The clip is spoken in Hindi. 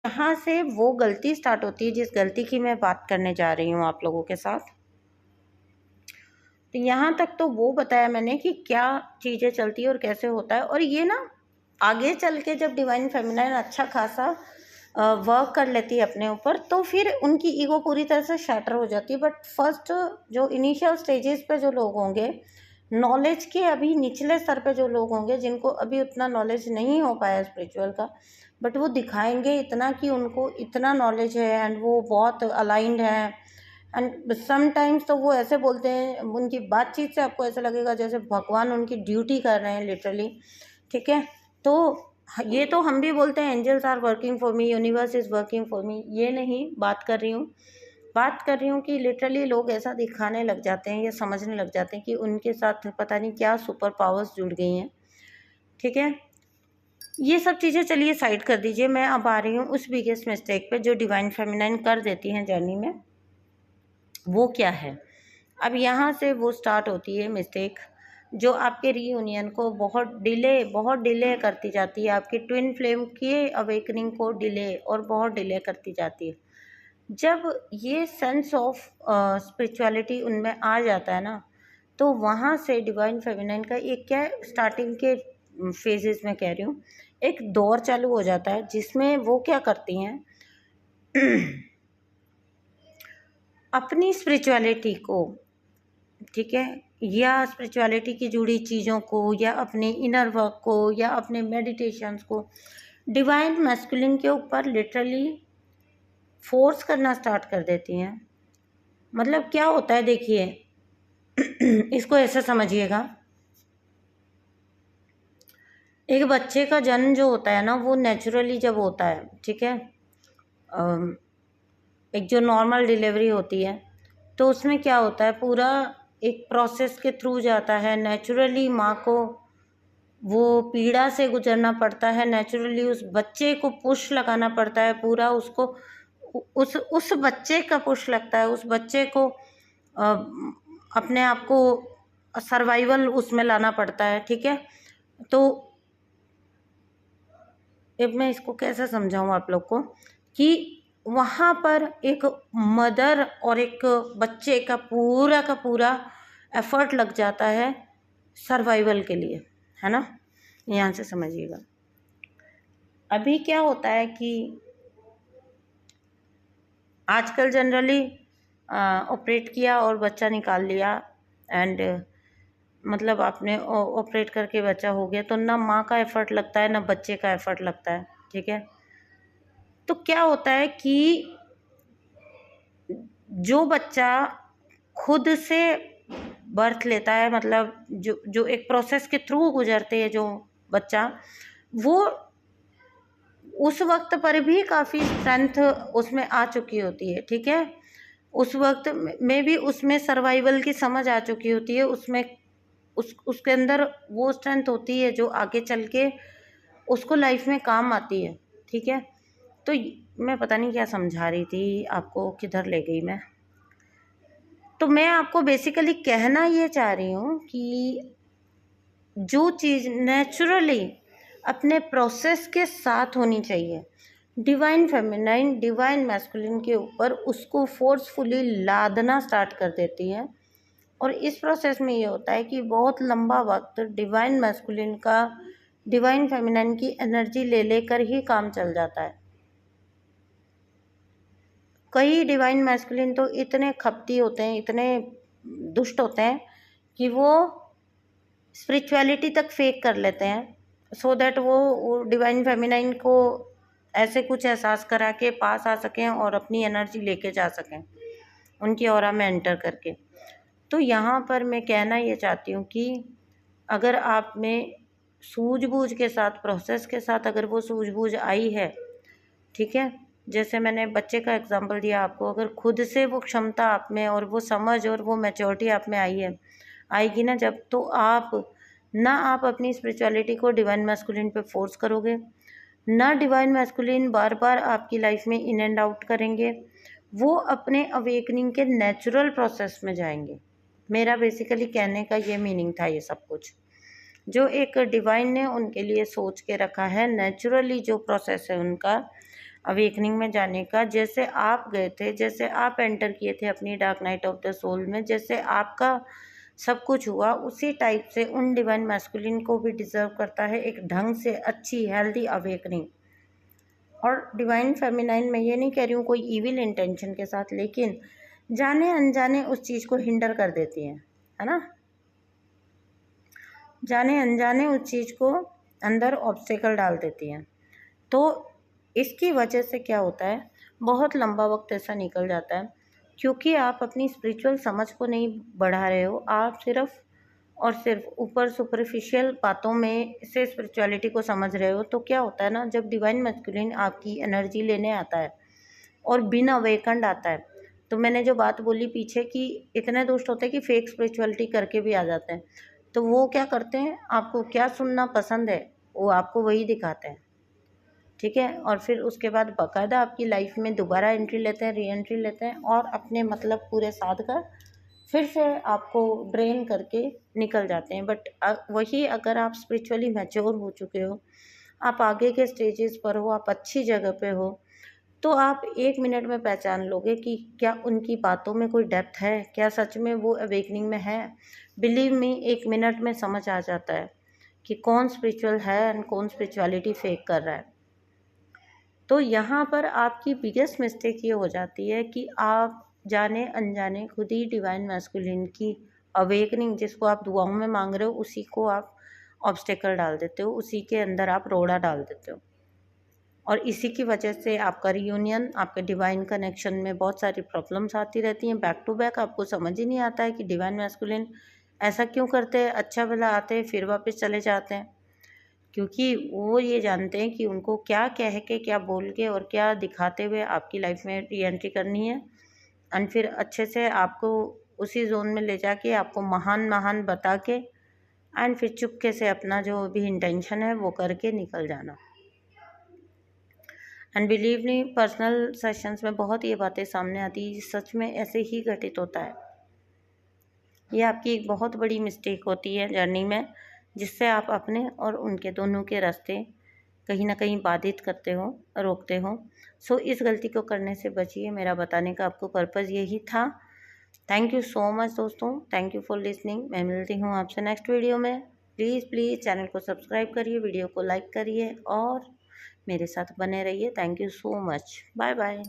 यहाँ से वो गलती स्टार्ट होती है जिस गलती की मैं बात करने जा रही हूँ आप लोगों के साथ। तो यहाँ तक तो वो बताया मैंने कि क्या चीज़ें चलती है और कैसे होता है। और ये ना आगे चल के जब डिवाइन फेमिनाइन अच्छा खासा वर्क कर लेती है अपने ऊपर, तो फिर उनकी ईगो पूरी तरह से शैटर हो जाती है। बट फर्स्ट जो इनिशियल स्टेजेस पे जो लोग होंगे, नॉलेज के अभी निचले स्तर पे जो लोग होंगे, जिनको अभी उतना नॉलेज नहीं हो पाया स्पिरिचुअल का, बट वो दिखाएंगे इतना कि उनको इतना नॉलेज है एंड वो बहुत अलाइंड है। एंड समटाइम्स तो वो ऐसे बोलते हैं, उनकी बातचीत से आपको ऐसा लगेगा जैसे भगवान उनकी ड्यूटी कर रहे हैं लिटरली। ठीक है, तो ये तो हम भी बोलते हैं angels are working for me, universe is working for me, ये नहीं बात कर रही हूँ। बात कर रही हूँ कि लिटरली लोग ऐसा दिखाने लग जाते हैं या समझने लग जाते हैं कि उनके साथ पता नहीं क्या सुपर पावर्स जुड़ गई हैं। ठीक है, ये सब चीज़ें चलिए साइड कर दीजिए। मैं अब आ रही हूँ उस बिगेस्ट मिस्टेक पे जो डिवाइन फेमिनाइन कर देती हैं जर्नी में। वो क्या है? अब यहाँ से वो स्टार्ट होती है मिस्टेक जो आपके रीयूनियन को बहुत डिले करती जाती है, आपकी ट्विन फ्लेम की अवेकनिंग को डिले और बहुत डिले करती जाती है। जब ये सेंस ऑफ स्पिरिचुअलिटी उनमें आ जाता है ना, तो वहाँ से डिवाइन फेमिनाइन का एक क्या है, स्टार्टिंग के फेजेस में कह रही हूँ, एक दौर चालू हो जाता है जिसमें वो क्या करती हैं अपनी स्पिरिचुअलिटी को, ठीक है, या स्पिरिचुअलिटी की जुड़ी चीज़ों को या अपने इनर वर्क को या अपने मेडिटेशंस को डिवाइन मैस्कुलिन के ऊपर लिटरली फोर्स करना स्टार्ट कर देती हैं। मतलब क्या होता है देखिए इसको ऐसे समझिएगा, एक बच्चे का जन्म जो होता है ना, वो नेचुरली जब होता है, ठीक है, एक जो नॉर्मल डिलीवरी होती है, तो उसमें क्या होता है, पूरा एक प्रोसेस के थ्रू जाता है। नेचुरली माँ को वो पीड़ा से गुजरना पड़ता है, नेचुरली उस बच्चे को पुश लगाना पड़ता है, पूरा उसको उस बच्चे का पुश लगता है, उस बच्चे को अपने आप को सर्वाइवल उसमें लाना पड़ता है। ठीक है, तो अब मैं इसको कैसे समझाऊँ आप लोग को कि वहाँ पर एक मदर और एक बच्चे का पूरा एफर्ट लग जाता है सर्वाइवल के लिए, है ना। यहाँ से समझिएगा, अभी क्या होता है कि आजकल जनरली ऑपरेट किया और बच्चा निकाल लिया एंड मतलब आपने ऑपरेट करके बच्चा हो गया, तो ना माँ का एफर्ट लगता है ना बच्चे का एफर्ट लगता है। ठीक है, तो क्या होता है कि जो बच्चा खुद से बर्थ लेता है, मतलब जो एक प्रोसेस के थ्रू गुजरते हैं जो बच्चा, वो उस वक्त पर भी काफ़ी स्ट्रेंथ उसमें आ चुकी होती है। ठीक है, उस वक्त में भी उसमें सर्वाइवल की समझ आ चुकी होती है, उसमें उसके अंदर वो स्ट्रेंथ होती है जो आगे चल के उसको लाइफ में काम आती है। ठीक है, तो मैं पता नहीं क्या समझा रही थी आपको, किधर ले गई मैं। तो मैं आपको बेसिकली कहना ये चाह रही हूँ कि जो चीज़ नेचुरली अपने प्रोसेस के साथ होनी चाहिए, डिवाइन फेमिनाइन डिवाइन मैस्कुलिन के ऊपर उसको फोर्सफुली लादना स्टार्ट कर देती है। और इस प्रोसेस में ये होता है कि बहुत लंबा वक्त डिवाइन मैस्कुलिन का डिवाइन फेमिनाइन की एनर्जी ले लेकर ही काम चल जाता है। कई डिवाइन मैस्कुलिन तो इतने खपती होते हैं, इतने दुष्ट होते हैं कि वो स्पिरिचुअलिटी तक फेक कर लेते हैं सो दैट वो डिवाइन फेमिनाइन को ऐसे कुछ एहसास करा के पास आ सकें और अपनी एनर्जी लेके जा सकें उनकी ऑरा में एंटर करके। तो यहाँ पर मैं कहना ये चाहती हूँ कि अगर आप में सूझबूझ के साथ, प्रोसेस के साथ अगर वो सूझबूझ आई है, ठीक है, जैसे मैंने बच्चे का एग्जांपल दिया आपको, अगर खुद से वो क्षमता आप में और वो समझ और वो मैच्योरिटी आप में आई है, आएगी ना जब, तो आप अपनी स्पिरिचुअलिटी को डिवाइन मैस्कुलिन पे फोर्स करोगे, ना डिवाइन मैस्कुलिन बार बार आपकी लाइफ में इन एंड आउट करेंगे, वो अपने अवेकनिंग के नेचुरल प्रोसेस में जाएंगे। मेरा बेसिकली कहने का ये मीनिंग था, ये सब कुछ जो एक डिवाइन ने उनके लिए सोच के रखा है, नेचुरली जो प्रोसेस है उनका, अवेकनिंग में जाने का। जैसे आप गए थे, जैसे आप एंटर किए थे अपनी dark night of the soul में, जैसे आपका सब कुछ हुआ, उसी टाइप से उन डिवाइन मैस्कुलिन को भी डिजर्व करता है एक ढंग से अच्छी हेल्दी अवेकनिंग। और डिवाइन फेमिनाइन में ये नहीं कह रही हूँ कोई इविल इंटेंशन के साथ, लेकिन जाने अनजाने उस चीज़ को हिंडर कर देती है ना, जाने अनजाने उस चीज़ को अंदर ऑब्स्टेकल डाल देती हैं। तो इसकी वजह से क्या होता है, बहुत लंबा वक्त ऐसा निकल जाता है क्योंकि आप अपनी स्पिरिचुअल समझ को नहीं बढ़ा रहे हो, आप सिर्फ और सिर्फ ऊपर सुपरफिशियल बातों में से स्पिरिचुअलिटी को समझ रहे हो। तो क्या होता है ना, जब डिवाइन मैस्कुलिन आपकी एनर्जी लेने आता है और बिन अवेकंड आता है, तो मैंने जो बात बोली पीछे कि इतने दुष्ट होते हैं कि फेक स्पिरिचुअलिटी करके भी आ जाते हैं, तो वो क्या करते हैं, आपको क्या सुनना पसंद है वो आपको वही दिखाते हैं, ठीक है। और फिर उसके बाद बाकायदा आपकी लाइफ में दोबारा एंट्री लेते हैं, री एंट्री लेते हैं और अपने मतलब पूरे साध कर फिर से आपको ड्रेन करके निकल जाते हैं। बट वही अगर आप स्पिरिचुअली मैच्योर हो चुके हो, आप आगे के स्टेजेस पर हो, आप अच्छी जगह पे हो, तो आप 1 मिनट में पहचान लोगे कि क्या उनकी बातों में कोई डेप्थ है, क्या सच में वो अवेकनिंग में है। बिलीव मी, 1 मिनट में समझ आ जाता है कि कौन स्पिरिचुअल है एंड कौन स्पिरिचुअलिटी फेक कर रहा है। तो यहाँ पर आपकी बिगेस्ट मिस्टेक ये हो जाती है कि आप जाने अनजाने खुद ही डिवाइन मैस्कुलिन की अवेकनिंग, जिसको आप दुआओं में मांग रहे हो, उसी को आप ऑब्स्टेकल डाल देते हो, उसी के अंदर आप रोड़ा डाल देते हो। और इसी की वजह से आपका रियूनियन, आपके डिवाइन कनेक्शन में बहुत सारी प्रॉब्लम्स आती रहती हैं बैक टू बैक। आपको समझ ही नहीं आता है कि डिवाइन मैस्कुलिन ऐसा क्यों करते हैं, अच्छा भला आते हैं फिर वापस चले जाते हैं, क्योंकि वो ये जानते हैं कि उनको क्या कह के, क्या बोल के और क्या दिखाते हुए आपकी लाइफ में री एंट्री करनी है, एंड फिर अच्छे से आपको उसी जोन में ले जाके आपको महान महान बता के एंड फिर चुपके से अपना जो भी इंटेंशन है वो करके निकल जाना। And believe me, personal sessions में बहुत ये बातें सामने आती है, सच में ऐसे ही घटित होता है। ये आपकी एक बहुत बड़ी मिस्टेक होती है जर्नी में, जिससे आप अपने और उनके दोनों के रास्ते कहीं ना कहीं बाधित करते हो, रोकते हो। सो इस गलती को करने से बचिए, मेरा बताने का आपको पर्पज़ यही था। थैंक यू सो मच दोस्तों, थैंक यू फॉर लिसनिंग। मैं मिलती हूँ आपसे नेक्स्ट वीडियो में। प्लीज़ चैनल को सब्सक्राइब करिए, वीडियो को लाइक करिए और मेरे साथ बने रहिए। Thank you so much, bye bye.